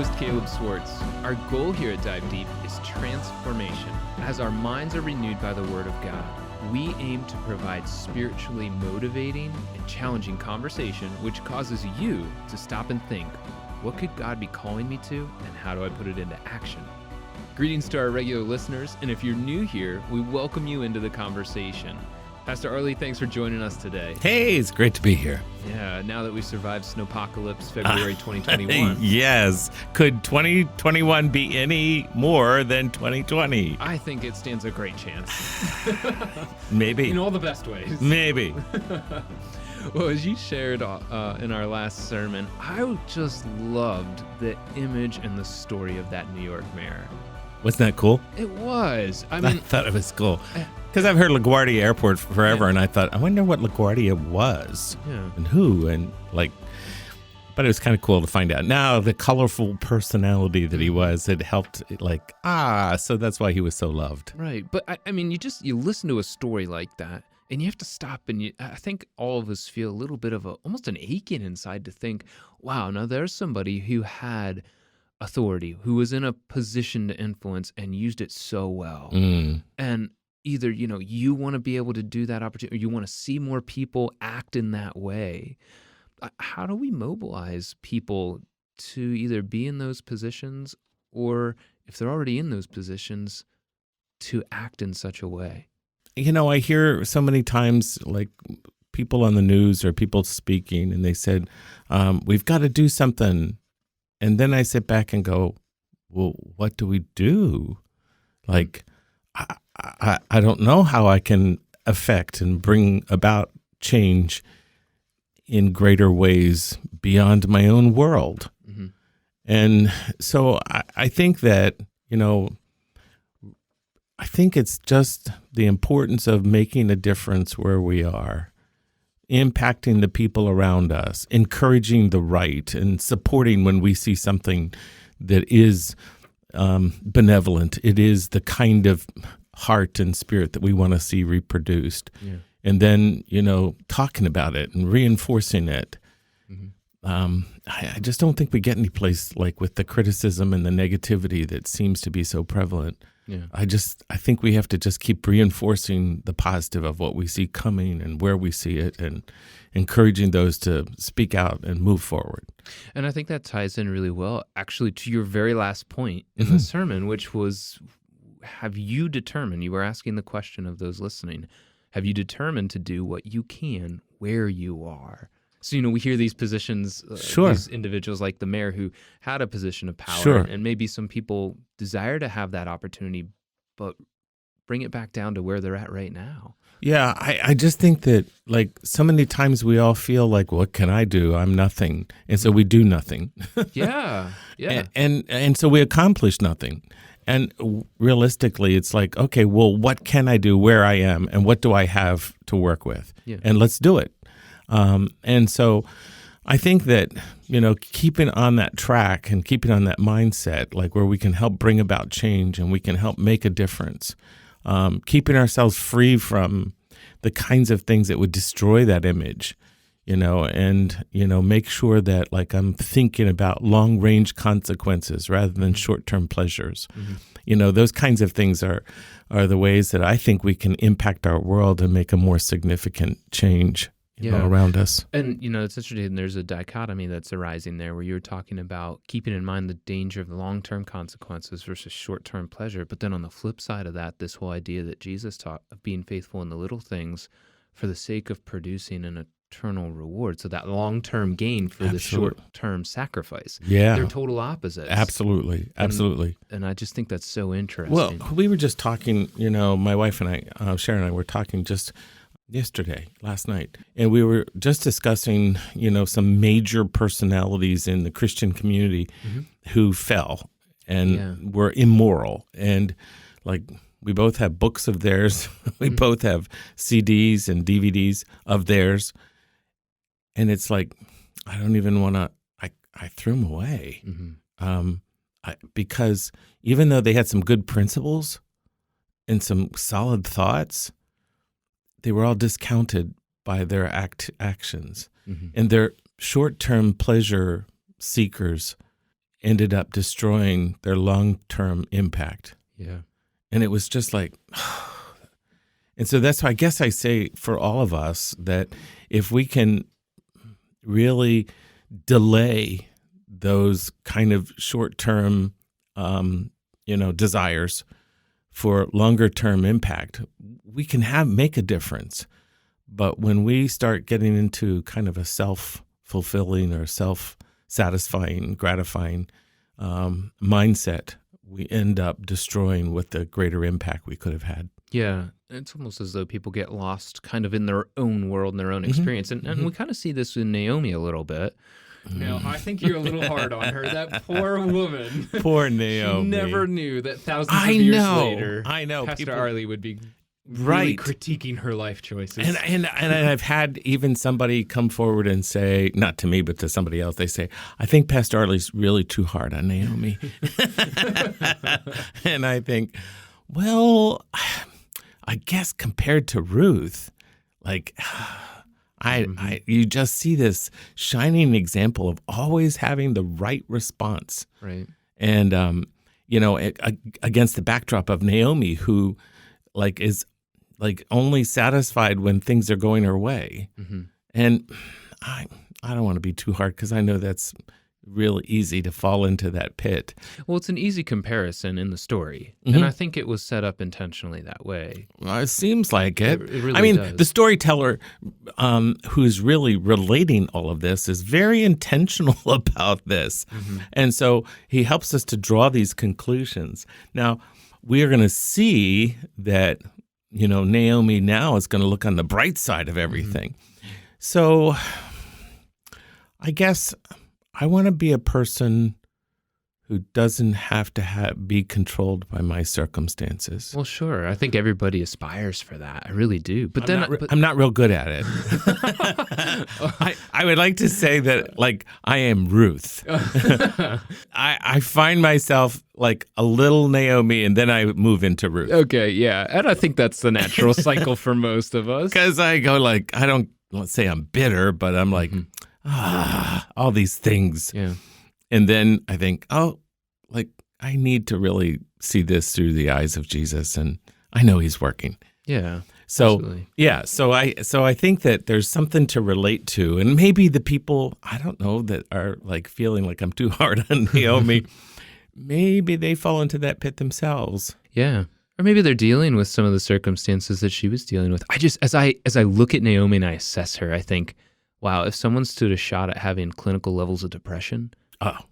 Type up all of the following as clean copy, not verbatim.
host, Caleb Swartz. Our goal here at Dive Deep is transformation. As our minds are renewed by the Word of God, we aim to provide spiritually motivating and challenging conversation which causes you to stop and think, what could God be calling me to, and how do I put it into action? Greetings to our regular listeners, and if you're new here, we welcome you into the conversation. Pastor Arlie, thanks for joining us today. Hey, it's great to be here. Yeah, now that we survived Snowpocalypse February 2021. Yes. Could 2021 be any more than 2020? I think it stands a great chance. Maybe. In all the best ways. Maybe. Well, as you shared in our last sermon, I just loved the image and the story of that New York mayor. Wasn't that cool? It was. I thought it was cool. Because I've heard LaGuardia Airport forever, and I thought, I wonder what LaGuardia was and who, but it was kind of cool to find out. Now, the colorful personality that he was, it helped, so that's why he was so loved. Right. But, I mean, you listen to a story like that, and you have to stop, and I think all of us feel a little bit of almost an aching inside to think, wow, now there's somebody who had authority, who was in a position to influence and used it so well. And either, you want to be able to do that opportunity, or you want to see more people act in that way. How do we mobilize people to either be in those positions, or if they're already in those positions, to act in such a way? I hear so many times, like, people on the news or people speaking, and they said, we've got to do something. And then I sit back and go, well, what do we do? Like, I don't know how I can affect and bring about change in greater ways beyond my own world. Mm-hmm. And so I think that, I think it's just the importance of making a difference where we are, impacting the people around us, encouraging the right, and supporting when we see something that is benevolent. It is the kind of heart and spirit that we want to see reproduced. Yeah. And then, talking about it and reinforcing it. Mm-hmm. I just don't think we get any place like with the criticism and the negativity that seems to be so prevalent. Yeah. I think we have to just keep reinforcing the positive of what we see coming and where we see it, and encouraging those to speak out and move forward. And I think that ties in really well, actually, to your very last point in the sermon, which was, have you determined, you were asking the question of those listening, have you determined to do what you can where you are? So, we hear these positions, these individuals like the mayor who had a position of power, and maybe some people desire to have that opportunity, but bring it back down to where they're at right now. Yeah, I just think that, like, so many times we all feel like, what can I do? I'm nothing. And so we do nothing. Yeah. And so we accomplish nothing. And realistically, it's like, okay, well, what can I do where I am, and what do I have to work with? Yeah. And let's do it. And so I think that, keeping on that track and keeping on that mindset, like where we can help bring about change and we can help make a difference, keeping ourselves free from the kinds of things that would destroy that image, and, make sure that, like, I'm thinking about long-range consequences rather than short-term pleasures. Mm-hmm. Those kinds of things are the ways that I think we can impact our world and make a more significant change around us. And, it's interesting, there's a dichotomy that's arising there where you're talking about keeping in mind the danger of the long-term consequences versus short-term pleasure. But then on the flip side of that, this whole idea that Jesus taught of being faithful in the little things for the sake of producing an eternal reward. So that long-term gain for the short-term sacrifice. Yeah. They're total opposites. Absolutely. And I just think that's so interesting. Well, we were just talking, my wife and I, Sharon and I were talking just last night, and we were just discussing, some major personalities in the Christian community who fell and were immoral. And, like, we both have books of theirs. We both have CDs and DVDs of theirs. And it's like, I don't even want to, I threw them away. Because even though they had some good principles and some solid thoughts, they were all discounted by their actions. And they're short-term pleasure seekers ended up destroying their long-term impact. Yeah. And it was just like, and so that's why I guess I say for all of us that if we can really delay those kind of short-term, desires for longer-term impact, we can make a difference. But when we start getting into kind of a self-fulfilling or self-satisfying, gratifying mindset, we end up destroying what the greater impact we could have had. Yeah. It's almost as though people get lost kind of in their own world and their own experience. And we kind of see this in Naomi a little bit. Now, I think you're a little hard on her. That poor woman. Poor Naomi. She never knew that thousands of years later, I know. Pastor Arlie would be really Right. critiquing her life choices. And I've had even somebody come forward and say, not to me, but to somebody else, they say, I think Pastor Arlie's really too hard on Naomi. And I think, well, I guess compared to Ruth, like, you just see this shining example of always having the right response. Right. And, against the backdrop of Naomi, who is only satisfied when things are going her way. Mm-hmm. And I don't want to be too hard because I know that's really easy to fall into that pit. Well, it's an easy comparison in the story. Mm-hmm. And I think it was set up intentionally that way. Well, it seems like it. It really does. The storyteller who's really relating all of this is very intentional about this. Mm-hmm. And so he helps us to draw these conclusions. Now, we are going to see that, Naomi now is going to look on the bright side of everything. Mm-hmm. So I guess I want to be a person who doesn't have to be controlled by my circumstances. Well, sure. I think everybody aspires for that. I really do. But I'm not real good at it. I would like to say that, I am Ruth. I find myself like a little Naomi, and then I move into Ruth. Okay, yeah. And I think that's the natural cycle for most of us. Because I go I don't, let's say I'm bitter, but I'm like, all these things. Yeah. And then I think, I need to really see this through the eyes of Jesus, and I know he's working. Yeah. So, absolutely. yeah, so I think that there's something to relate to, and maybe the people, I don't know, that are feeling like I'm too hard on Naomi, maybe they fall into that pit themselves. Yeah. Or maybe they're dealing with some of the circumstances that she was dealing with. I just, as I look at Naomi and I assess her, I think, wow, if someone stood a shot at having clinical levels of depression,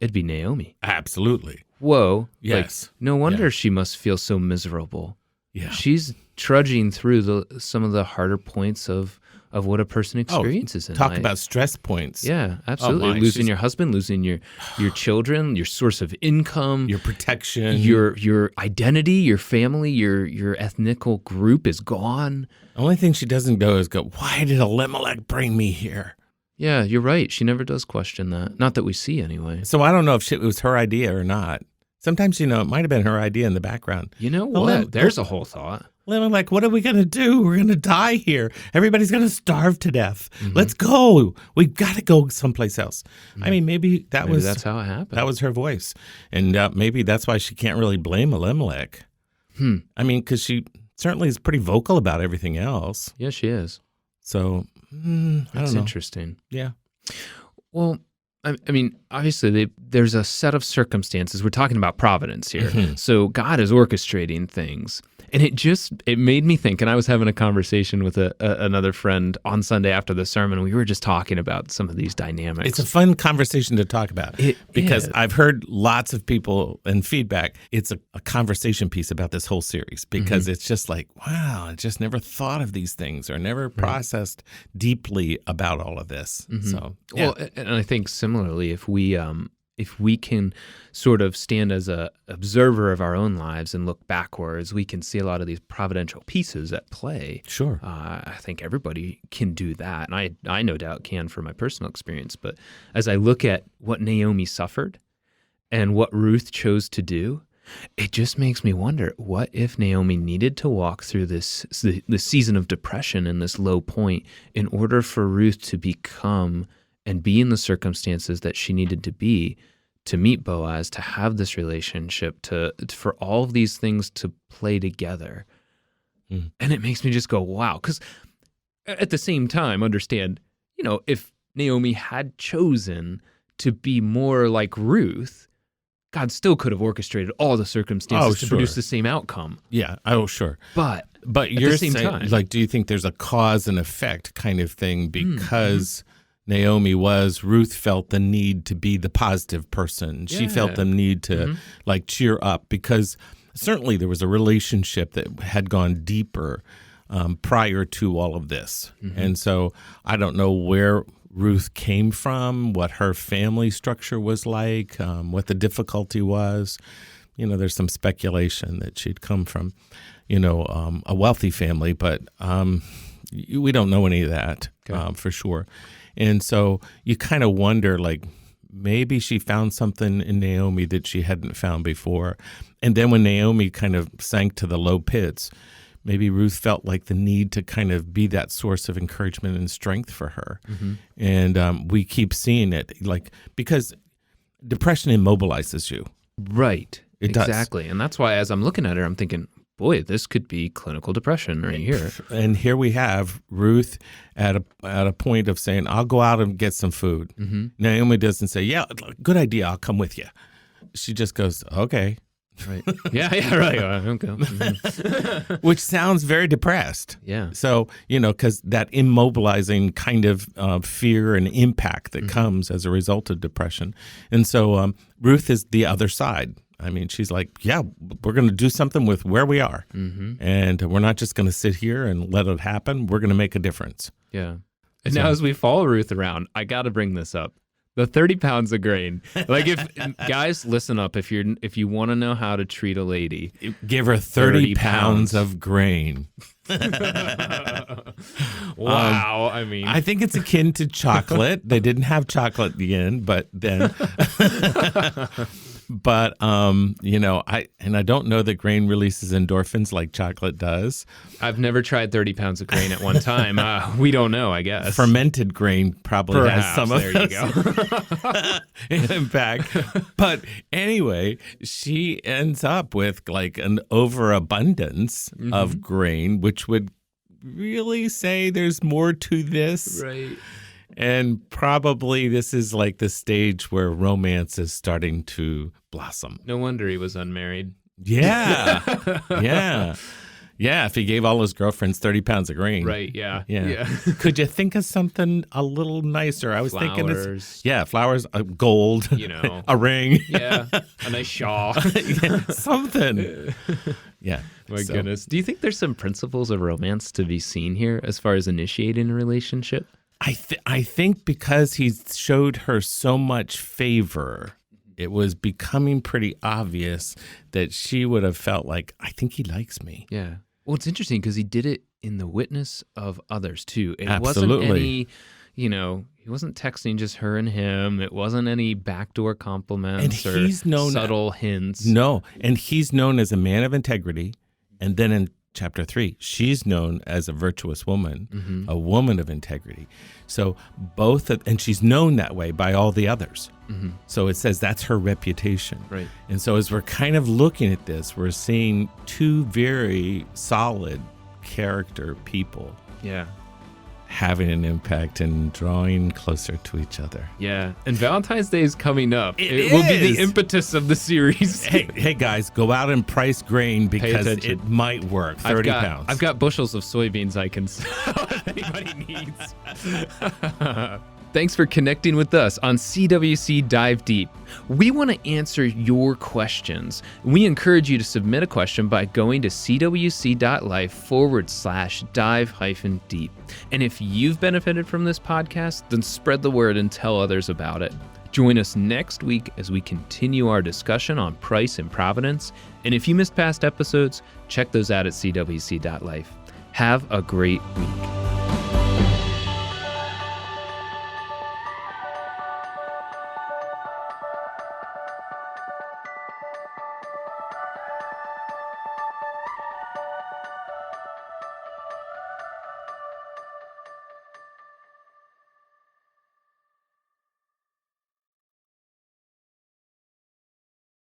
it'd be Naomi. Absolutely. Whoa. Yes. No wonder she must feel so miserable. Yeah. She's trudging through some of the harder points of what a person experiences in life. Talk about stress points. Yeah, absolutely. Losing your husband, losing your children, your source of income, your protection, your identity, your family, your ethnical group is gone. The only thing she doesn't go is why did Elimelech bring me here? Yeah, you're right. She never does question that. Not that we see anyway. So I don't know if it was her idea or not. Sometimes, it might have been her idea in the background. You know what? There's a whole thought. Elimelech, what are we going to do? We're going to die here. Everybody's going to starve to death. Mm-hmm. Let's go. We've got to go someplace else. Mm-hmm. I mean, maybe that's how it happened. That was her voice. And maybe that's why she can't really blame Elimelech. I mean, because she certainly is pretty vocal about everything else. Yeah, she is. So, I don't know. That's interesting. Yeah. Well, I mean, obviously, there's a set of circumstances. We're talking about providence here. Mm-hmm. So God is orchestrating things. And it made me think, and I was having a conversation with another friend on Sunday after the sermon. We were just talking about some of these dynamics. It's a fun conversation to talk about because I've heard lots of people and feedback. It's a conversation piece about this whole series because it's just wow, I just never thought of these things or never processed deeply about all of this. Mm-hmm. So, yeah. Well, and I think similarly, if we can sort of stand as a observer of our own lives and look backwards, we can see a lot of these providential pieces at play. Sure. I think everybody can do that, and I no doubt can from my personal experience. But as I look at what Naomi suffered and what Ruth chose to do, it just makes me wonder, what if Naomi needed to walk through this season of depression and this low point in order for Ruth to become and be in the circumstances that she needed to be to meet Boaz, to have this relationship, for all of these things to play together. Mm. And it makes me just go, wow. Because at the same time, understand, if Naomi had chosen to be more like Ruth, God still could have orchestrated all the circumstances to produce the same outcome. Yeah. Oh, sure. But you're the same saying, time, like, do you think there's a cause and effect kind of thing because Naomi Ruth felt the need to be the positive person. She felt the need to like cheer up because certainly there was a relationship that had gone deeper prior to all of this. And so I don't know where Ruth came from, what her family structure was like, what the difficulty was. There's some speculation that she'd come from, a wealthy family, but we don't know any of that for sure. And so you kind of wonder, like, maybe she found something in Naomi that she hadn't found before. And then when Naomi kind of sank to the low pits, maybe Ruth felt like the need to kind of be that source of encouragement and strength for her. And we keep seeing it, like, because depression immobilizes you. Right. It does. Exactly. And that's why as I'm looking at her, I'm thinking, boy, this could be clinical depression right here. And here we have Ruth at a point of saying, I'll go out and get some food. Naomi doesn't say, yeah, good idea, I'll come with you. She just goes, okay. Right. Yeah, right. Okay. Which sounds very depressed. Yeah. So, because that immobilizing kind of fear and impact that comes as a result of depression. And so Ruth is the other side. I mean, she's like, yeah, we're going to do something with where we are. And we're not just going to sit here and let it happen. We're going to make a difference. Yeah. And now as we follow Ruth around, I got to bring this up. The 30 pounds of grain. Like, guys, listen up. If you want to know how to treat a lady, give her 30 pounds of grain. Wow. I mean, I think it's akin to chocolate. They didn't have chocolate at the end, but then. But I don't know that grain releases endorphins like chocolate does. I've never tried 30 pounds of grain at one time. We don't know, I guess. Fermented grain probably has some of there you go. in fact. But anyway, she ends up with like an overabundance of grain, which would really say there's more to this. Right. And probably this is like the stage where romance is starting to blossom. No wonder he was unmarried. Yeah. Yeah. Yeah, if he gave all his girlfriends 30 pounds of grain. Right, yeah. Could you think of something a little nicer? I was thinking flowers, gold, a ring. Yeah, a nice shawl. Something. Yeah. My goodness. Do you think there's some principles of romance to be seen here as far as initiating a relationship? I think because he showed her so much favor, it was becoming pretty obvious that she would have felt like, I think he likes me. Yeah. Well, it's interesting because he did it in the witness of others too. It Absolutely. wasn't any, he wasn't texting just her and him. It wasn't any backdoor compliments or subtle hints. No, and he's known as a man of integrity. And then in chapter 3, she's known as a virtuous woman, a woman of integrity. So and she's known that way by all the others. So it says that's her reputation. Right. And so as we're kind of looking at this, we're seeing two very solid character people. Yeah. Having an impact and drawing closer to each other. Yeah. And Valentine's Day is coming up. It will be the impetus of the series. Hey guys, go out and price grain because it might work. 30 pounds. I've got bushels of soybeans I can sell if anybody needs. Thanks for connecting with us on CWC Dive Deep. We want to answer your questions. We encourage you to submit a question by going to cwc.life/dive-deep. And if you've benefited from this podcast, then spread the word and tell others about it. Join us next week as we continue our discussion on price and providence. And if you missed past episodes, check those out at cwc.life. Have a great week.